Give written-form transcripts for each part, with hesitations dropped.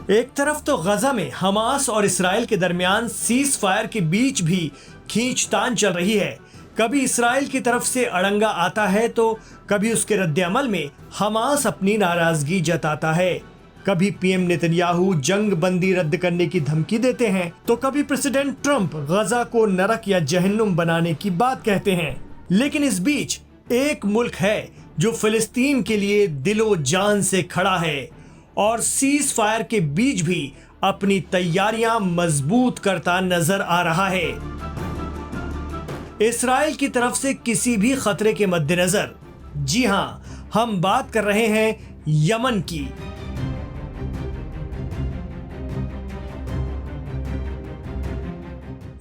एक तरफ तो गजा में हमास और इसराइल के दरमियान सीज फायर के बीच भी खींचतान चल रही है। कभी इसराइल की तरफ से अड़ंगा आता है तो कभी उसके रद्द-ए-अमल में हमास अपनी नाराजगी जताता है। कभी पीएम नेतन्याहू जंग बंदी रद्द करने की धमकी देते हैं तो कभी प्रेसिडेंट ट्रंप गजा को नरक या जहन्नुम बनाने की बात कहते हैं। लेकिन इस बीच एक मुल्क है जो फिलिस्तीन के लिए दिलो जान से खड़ा है और सीज फायर के बीच भी अपनी तैयारियां मजबूत करता नजर आ रहा है। इसराइल की तरफ से किसी भी खतरे के मद्देनजर, जी हां, हम बात कर रहे हैं यमन की।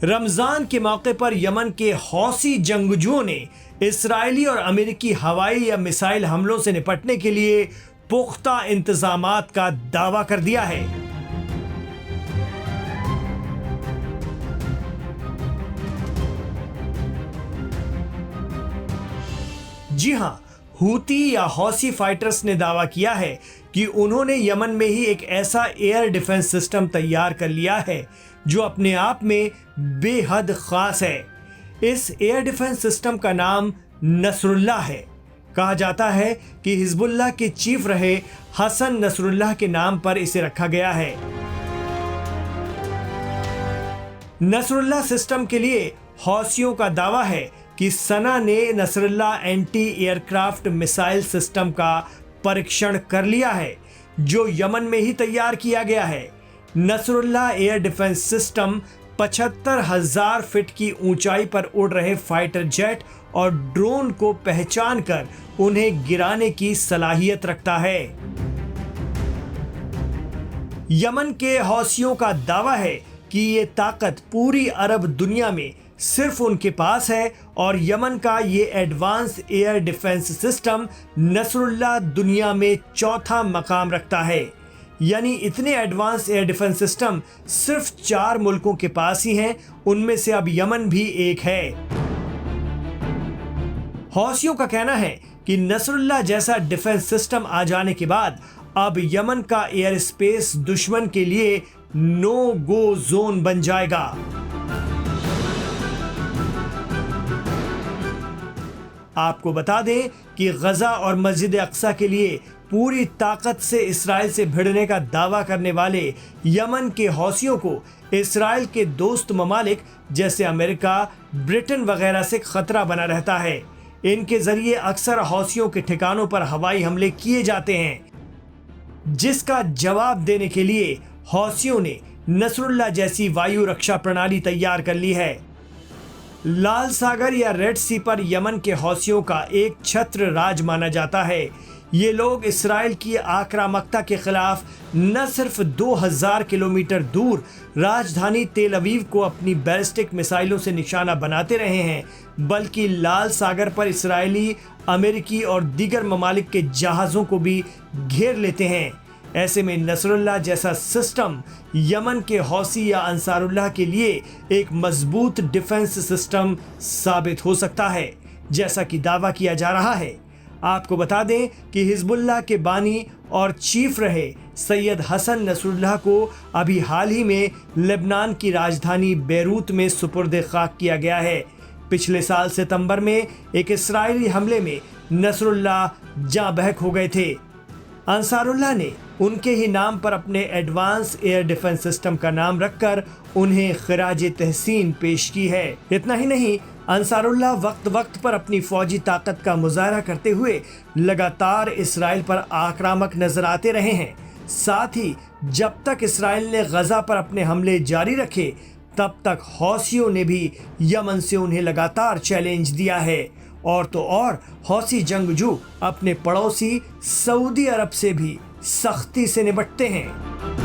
रमजान के मौके पर यमन के हौसी जंगजुओं ने इस्राएली और अमेरिकी हवाई या मिसाइल हमलों से निपटने के लिए पुख्ता इंतजामात का दावा कर दिया है। जी हां, हूती या हौसी फाइटर्स ने दावा किया है कि उन्होंने यमन में ही एक ऐसा एयर डिफेंस सिस्टम तैयार कर लिया है जो अपने आप में बेहद खास है। इस एयर डिफेंस सिस्टम का नाम नसरुल्लाह है। कहा जाता है कि हिजबुल्लाह के चीफ रहे हसन नसरुल्लाह के नाम पर इसे रखा गया है। नसरुल्लाह सिस्टम के लिए हौसियों का दावा है कि सना ने Nasrullah anti aircraft missile system का परीक्षण कर लिया है जो यमन में ही तैयार किया गया है। Nasrullah air defence system 75,000 feet की ऊंचाई पर उड़ रहे फाइटर जेट और ड्रोन को पहचान कर उन्हें गिराने की सलाहियत रखता है। यमन के हौसियों का दावा है कि ये ताकत पूरी अरब दुनिया में सिर्फ उनके पास है और यमन का ये advance air defence system Nasrullah दुनिया में चौथा मकाम रखता है। यानी इतने एडवांस एयर डिफेंस सिस्टम सिर्फ 4 मुल्कों के पास ही हैं, उनमें से अब यमन भी एक है। हौसियों का कहना है कि नसरुल्लाह जैसा डिफेंस सिस्टम आ जाने के बाद अब यमन का एयर स्पेस दुश्मन के लिए नो गो जोन बन जाएगा। आपको बता दें कि गजा और मस्जिद अक्सा के लिए पूरी ताकत से इसराइल से भिड़ने का दावा करने वाले यमन के हौसियों को इसराइल के दोस्त ममालिक जैसे अमेरिका, ब्रिटेन वगैरह से खतरा बना रहता है। इनके जरिए अक्सर हौसियों के ठिकानों पर हवाई हमले किए जाते हैं, जिसका जवाब देने के लिए हौसियों ने नसरुल्लाह जैसी वायु रक्षा प्रणाली तैयार कर ली है। लाल सागर या रेड सी पर यमन के हौसियों का एक छत्र राज माना जाता है। ये लोग इसराइल की आक्रामकता के खिलाफ न सिर्फ 2000 किलोमीटर दूर राजधानी तेल अवीव को अपनी बैलिस्टिक मिसाइलों से निशाना बनाते रहे हैं, बल्कि लाल सागर पर इसराइली, अमेरिकी और दीगर ममालिक के जहाज़ों को भी घेर लेते हैं। ऐसे में नसरुल्लाह जैसा सिस्टम यमन के हौसी या अंसारुल्लाह के लिए एक मजबूत डिफेंस सिस्टम साबित हो सकता है, जैसा कि दावा किया जा रहा है। आपको बता दें कि हिजबुल्लाह के बानी और चीफ रहे सैयद हसन नसरुल्लाह को अभी हाल ही में लेबनान की राजधानी बैरूत में सुपुर्द खाक किया गया है। पिछले साल सितंबर में एक इस्राएली हमले में नसरुल्लाह जाँ बहक हो गए थे। अंसारुल्लाह ने उनके ही नाम पर अपने एडवांस एयर डिफेंस सिस्टम का नाम रखकर उन्हें खिराज तहसीन पेश की है। इतना ही नहीं, अंसारुल्लाह वक्त वक्त पर अपनी फौजी ताकत का मुजाहरा करते हुए लगातार इसराइल पर आक्रामक नजर आते रहे हैं। साथ ही जब तक इसराइल ने गजा पर अपने हमले जारी रखे, तब तक हौसियों ने भी यमन से उन्हें लगातार चैलेंज दिया है। और तो और हौसी जंगजू अपने पड़ोसी सऊदी अरब से भी सख्ती से निपटते हैं।